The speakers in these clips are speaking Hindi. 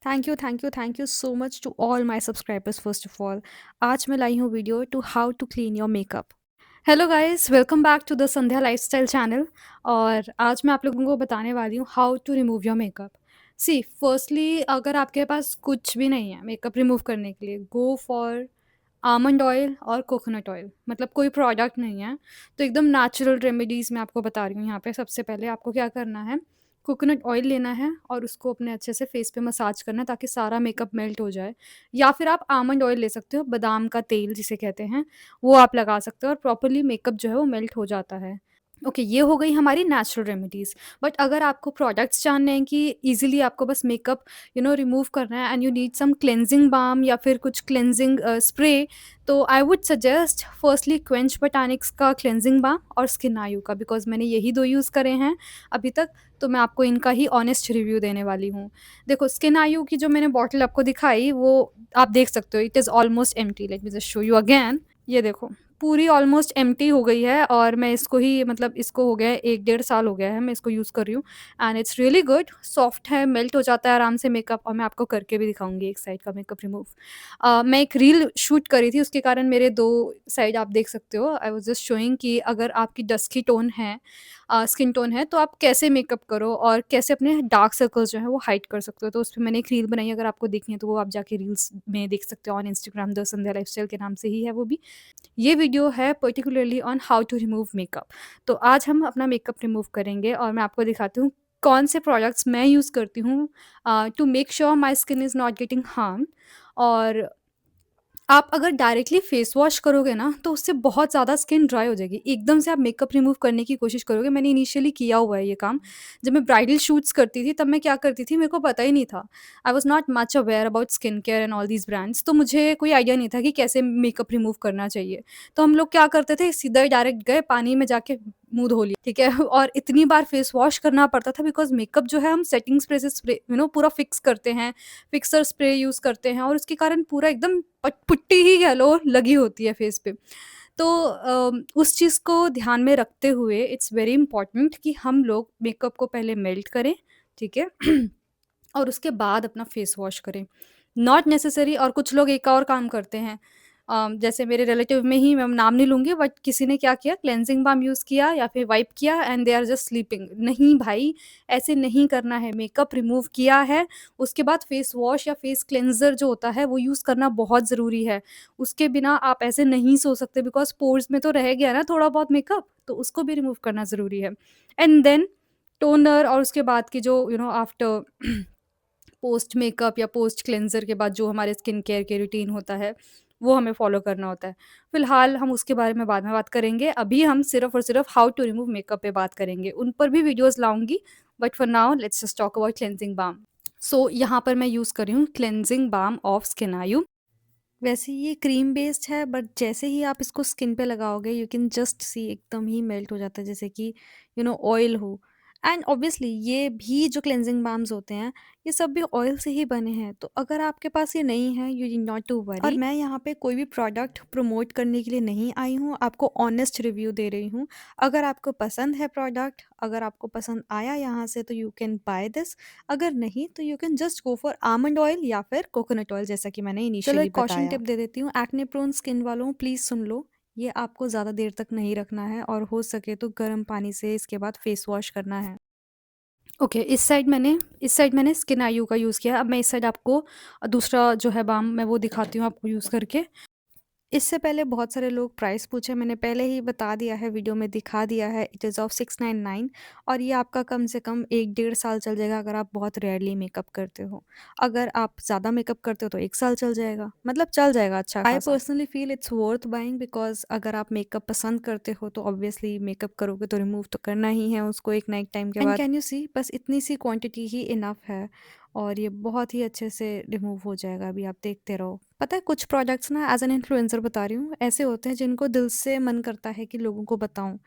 Thank you so much to all my subscribers first of all. आज मैं लाई हूँ video to how to clean your makeup. Hello guys, welcome back to the Sandhya lifestyle channel. और आज मैं आप लोगों को बताने वाली हूँ how to remove your makeup. See firstly, अगर आपके पास कुछ भी नहीं है मेकअप रिमूव करने के लिए, गो फॉर आमंड ऑयल और कोकोनट ऑयल। मतलब कोई प्रोडक्ट नहीं है, तो एकदम नेचुरल रेमेडीज़ मैं आपको बता रही हूँ यहाँ पे। सबसे पहले आपको क्या करना है, कोकोनट ऑयल लेना है और उसको अपने अच्छे से फेस पे मसाज करना है ताकि सारा मेकअप मेल्ट हो जाए। या फिर आप आमंड ऑयल ले सकते हो, बादाम का तेल जिसे कहते हैं, वो आप लगा सकते हो और प्रॉपरली मेकअप जो है वो मेल्ट हो जाता है। ओके, ये हो गई हमारी नेचुरल रेमेडीज़। बट अगर आपको प्रोडक्ट्स जानने हैं कि इजीली आपको बस मेकअप रिमूव करना है and you need some cleansing balm या फिर कुछ क्लेंजिंग स्प्रे, तो I would suggest firstly quench botanics का क्लेंजिंग बाम और स्किन आयु का, बिकॉज मैंने यही दो यूज़ करे हैं अभी तक। तो मैं आपको इनका ही ऑनेस्ट रिव्यू देने वाली हूँ। देखो, स्किन आयु की जो मैंने बॉटल आपको दिखाई वो आप देख सकते हो, it is almost empty. Let me just show you again. ये देखो, पूरी ऑलमोस्ट एम्प्टी हो गई है और मैं इसको ही, मतलब इसको हो गया है 1 डेढ़ साल हो गया है मैं इसको यूज़ कर रही हूँ। And it's really good, soft है, मेल्ट हो जाता है आराम से मेकअप। और मैं आपको करके भी दिखाऊँगी एक साइड का मेकअप रिमूव। मैं एक रील शूट करी थी, उसके कारण मेरे 2 साइड आप देख सकते हो। आई वाज़ जस्ट शोइंग कि अगर आपकी डस्की टोन है, स्किन टोन है, तो आप कैसे मेकअप करो और कैसे अपने डार्क सर्कल्स जो हैं वो हाइड कर सकते हो। तो उसपे मैंने एक रील बनाई, अगर आपको देखनी है तो वो आप जाके रील्स में देख सकते हो on Instagram, the Sandhya lifestyle के नाम से ही है वो भी। ये वीडियो है particularly on how to remove makeup. तो आज हम अपना मेकअप रिमूव करेंगे और मैं आपको दिखाती हूँ कौन से प्रोडक्ट्स मैं यूज़ करती हूँ to make sure my skin is not getting harm. और आप अगर डायरेक्टली फेस वॉश करोगे ना, तो उससे बहुत ज़्यादा स्किन ड्राई हो जाएगी। एकदम से आप मेकअप रिमूव करने की कोशिश करोगे, मैंने इनिशियली किया हुआ है ये काम। जब मैं ब्राइडल शूट्स करती थी तब मैं क्या करती थी, मेरे को पता ही नहीं था। I was not much aware about skin care and all these brands, तो मुझे कोई आइडिया नहीं था कि कैसे मेकअप रिमूव करना चाहिए। तो हम लोग क्या करते थे, सीधा ही डायरेक्ट गए पानी में जाके मुँह धो लिया, ठीक है? और इतनी बार फेस वॉश करना पड़ता था बिकॉज़ मेकअप जो है हम सेटिंग स्प्रे से स्प्रे पूरा फिक्स करते हैं, फिक्सर स्प्रे यूज़ करते हैं और उसके कारण पूरा एकदम पुट्टी ही कह लो लगी होती है फेस पे। तो उस चीज़ को ध्यान में रखते हुए इट्स वेरी इंपॉर्टेंट कि हम लोग मेकअप को पहले मेल्ट करें, ठीक है? और उसके बाद अपना फेस वॉश करें। नॉट नेसेसरी, और कुछ लोग एक और काम करते हैं, जैसे मेरे रिलेटिव में ही, मैं नाम नहीं लूँगी, बट किसी ने क्या किया, क्लेंजिंग बाम यूज़ किया या फिर वाइप किया and they are just sleeping. नहीं भाई, ऐसे नहीं करना है। मेकअप रिमूव किया है, उसके बाद फेस वॉश या फेस क्लेंज़र जो होता है वो यूज़ करना बहुत ज़रूरी है। उसके बिना आप ऐसे नहीं सो सकते बिकॉज़ पोर्स में तो रह गया ना थोड़ा बहुत मेकअप, तो उसको भी रिमूव करना ज़रूरी है। एंड देन टोनर, और उसके बाद की जो आफ्टर पोस्ट मेकअप या पोस्ट क्लेंज़र के बाद जो हमारे स्किन केयर के रूटीन होता है, वो हमें फ़ॉलो करना होता है। फ़िलहाल हम उसके बारे में बाद में बात करेंगे, अभी हम सिर्फ़ और सिर्फ़ हाउ टू रिमूव मेकअप पे बात करेंगे। उन पर भी वीडियोज़ लाऊँगी, but for now let's just talk about cleansing balm. So यहाँ पर मैं यूज़ कर रही हूँ क्लेंजिंग बाम ऑफ स्किनायु। वैसे ये क्रीम बेस्ड है, बट जैसे ही आप इसको स्किन पे लगाओगे यू कैन जस्ट सी एकदम ही मेल्ट हो जाता है, जैसे कि ऑयल हो। एंड ऑब्वियसली ये भी जो क्लेंजिंग बाम्स होते हैं, ये सब भी ऑयल से ही बने हैं, तो अगर आपके पास ये नहीं है you need not to worry. और मैं यहाँ पे कोई भी प्रोडक्ट प्रमोट करने के लिए नहीं आई हूँ, आपको ऑनेस्ट रिव्यू दे रही हूँ। अगर आपको पसंद है प्रोडक्ट, अगर आपको पसंद आया यहाँ से, तो यू कैन बाय दिस। अगर नहीं तो you can just go for almond oil या फिर कोकोनट ऑयल, जैसा कि मैंने चलो एक कॉशन बताया। टिप दे देती हूँ, एक्ने प्रोन स्किन वालों प्लीज़ सुन लो। ये आपको ज़्यादा देर तक नहीं रखना है और हो सके तो गर्म पानी से इसके बाद फेस वॉश करना है। ओके, इस साइड मैंने स्किन आयु का यूज़ किया। अब मैं इस साइड आपको दूसरा जो है बाम मैं वो दिखाती हूँ आपको यूज़ करके। इससे पहले बहुत सारे लोग प्राइस पूछे, मैंने पहले ही बता दिया है, वीडियो में दिखा दिया है, इट इज़ ऑफ 699। और ये आपका कम से कम 1 डेढ़ साल चल जाएगा अगर आप बहुत रेयरली मेकअप करते हो। अगर आप ज़्यादा मेकअप करते हो तो 1 साल चल जाएगा, मतलब चल जाएगा अच्छा खासा। I personally feel it's worth buying because अगर आप मेकअप पसंद करते हो तो ऑब्वियसली मेकअप करोगे तो रिमूव तो करना ही है उसको एक ना एक टाइम के बाद। एंड कैन यू सी, बस इतनी सी क्वांटिटी ही इनफ है और ये बहुत ही अच्छे से रिमूव हो जाएगा। अभी आप देखते रहो। पता है, कुछ प्रोडक्ट्स ना, एज एन इन्फ्लुएंसर बता रही हूँ, ऐसे होते हैं जिनको दिल से मन करता है कि लोगों को बताऊं।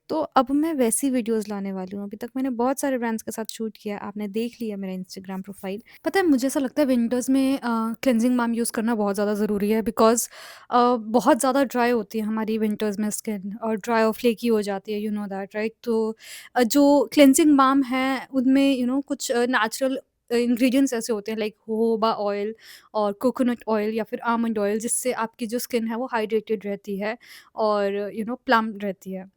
तो अब मैं वैसी वीडियोस लाने वाली हूँ। अभी तक मैंने बहुत सारे ब्रांड्स के साथ शूट किया, आपने देख लिया मेरा इंस्टाग्राम प्रोफाइल। पता है, मुझे ऐसा लगता है विंटर्स में क्लेंजिंग माम यूज़ करना बहुत ज़्यादा ज़रूरी है बिकॉज बहुत ज़्यादा ड्राई होती है हमारी विंटर्स में स्किन, और ड्राई और फ्लेकी हो जाती है, दैट राइट। तो जो क्लेंजिंग माम है उनमें कुछ नेचुरल इंग्रेडिएंट्स ऐसे होते हैं लाइक जोजोबा ऑयल और कोकोनट ऑयल या फिर आमंड ऑयल, जिससे आपकी जो स्किन है वो हाइड्रेटेड रहती है और प्लम रहती है।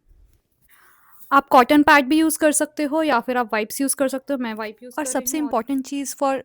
आप कॉटन पैड भी यूज़ कर सकते हो या फिर आप वाइप्स यूज़ कर सकते हो। मैं वाइप यूज़ और कर रही सबसे हूँ और important cheese for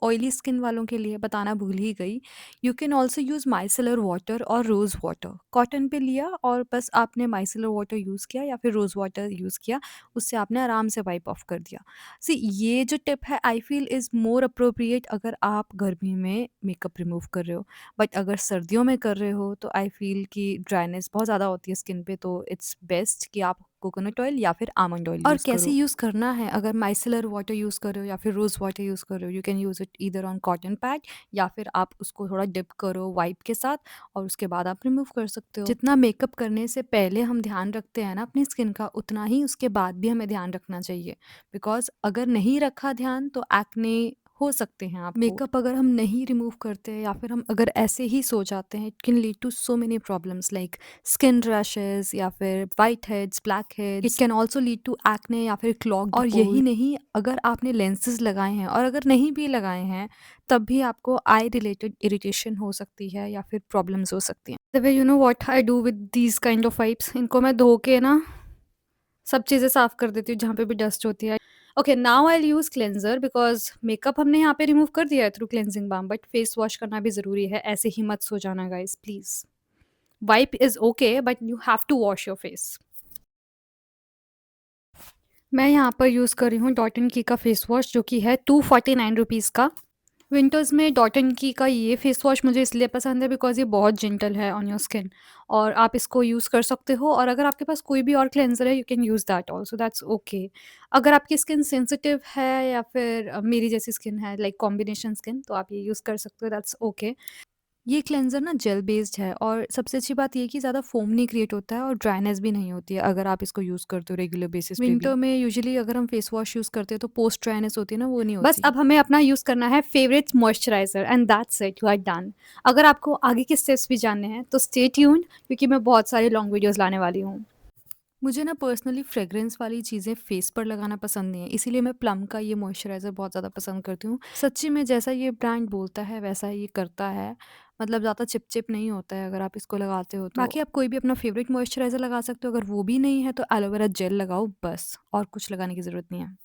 oily skin वालों के लिए बताना भूल ही गई। You can also use micellar water और रोज़ वाटर। कॉटन पे लिया और बस आपने माइसेलर वाटर यूज़ किया या फिर रोज़ वाटर यूज़ किया, उससे आपने आराम से वाइप ऑफ कर दिया। सी ये जो टिप है I feel is more appropriate अगर आप गर्मी में मेकअप रिमूव कर रहे हो। बट अगर सर्दियों में कर रहे हो तो आई फील कि ड्राइनेस बहुत ज़्यादा होती है स्किन पे, तो इट्स बेस्ट कि आप कोकोनट ऑयल या फिर आमंड ऑयल और यूज़ कैसे करो। यूज़ करना है, अगर माइसेलर वाटर यूज़ कर रहे हो या फिर रोज़ वाटर यूज़ कर रहे हो, you can use it either on cotton pad या फिर आप उसको थोड़ा डिप करो वाइप के साथ और उसके बाद आप रिमूव कर सकते हो। जितना मेकअप करने से पहले हम ध्यान रखते हैं ना अपनी स्किन का, उतना ही उसके बाद भी हमें ध्यान रखना चाहिए। बिकॉज़ अगर नहीं रखा ध्यान तो एक्ने हो सकते हैं आपको। मेकअप अगर हम नहीं रिमूव करते या फिर हम अगर ऐसे ही सो जाते हैं, it can lead to so many problems like skin rashes या फिर white heads, black heads. It can also lead to acne या फिर क्लॉग्ड और पोर्स। यही नहीं, अगर आपने लेंसेज लगाए हैं और अगर नहीं भी लगाए हैं, तब भी आपको आई रिलेटेड इरिटेशन हो सकती है या फिर प्रॉब्लम्स हो सकती हैं। The way you know what I do with these kind of wipes, इनको मैं धो के ना सब चीज़ें साफ़ कर देती हूँ जहाँ पे भी डस्ट होती है। Okay, now I will use cleanser because makeup हमने यहाँ पे रिमूव कर दिया है through cleansing balm, but face wash करना भी ज़रूरी है। ऐसे ही मत सो जाना guys please. Wipe is okay but you have to wash your face. मैं यहाँ पर यूज़ कर रही हूँ डॉट एंड की का फेस वॉश, जो कि है 249 रुपीज़ का। विंटर्स में डॉट एंड की का ये फेस वॉश मुझे इसलिए पसंद है बिकॉज़ ये बहुत जेंटल है ऑन योर स्किन और आप इसको यूज़ कर सकते हो। और अगर आपके पास कोई भी और क्लेंज़र है, you can use that also, that's okay. अगर आपकी स्किन सेंसिटिव है या फिर मेरी जैसी स्किन है लाइक कॉम्बिनेशन स्किन, तो आप ये यूज़ कर सकते हो, दैट्स ओके। ये क्लेंज़र ना जेल बेस्ड है और सबसे अच्छी बात ये है कि ज़्यादा फ़ोम नहीं क्रिएट होता है और ड्राइनेस भी नहीं होती है अगर आप इसको यूज़ करते हो रेगुलर बेसिस पे भी। विंटर में यूजुअली अगर हम फेस वॉश यूज़ करते हैं तो पोस्ट ड्राइनेस होती है ना, वो नहीं बस होती। अब हमें अपना यूज़ करना है favourite moisturizer and that's it, you are done. अगर आपको आगे के स्टेप्स भी जानने हैं तो स्टे ट्यून्ड, क्योंकि मैं बहुत सारे लॉन्ग वीडियोज़ लाने वाली हूँ। मुझे ना पर्सनली फ्रेग्रेंस वाली चीज़ें फेस पर लगाना पसंद नहीं है, इसीलिए मैं प्लम का ये मॉइस्चराइज़र बहुत ज़्यादा पसंद करती हूँ। सच्ची में जैसा ये ब्रांड बोलता है वैसा ये करता है, मतलब ज़्यादा चिप-चिप नहीं होता है अगर आप इसको लगाते हो तो। बाकी आप कोई भी अपना फेवरेट मॉइस्चराइज़र लगा सकते हो, अगर वो भी नहीं है तो एलोवेरा जेल लगाओ बस, और कुछ लगाने की ज़रूरत नहीं है।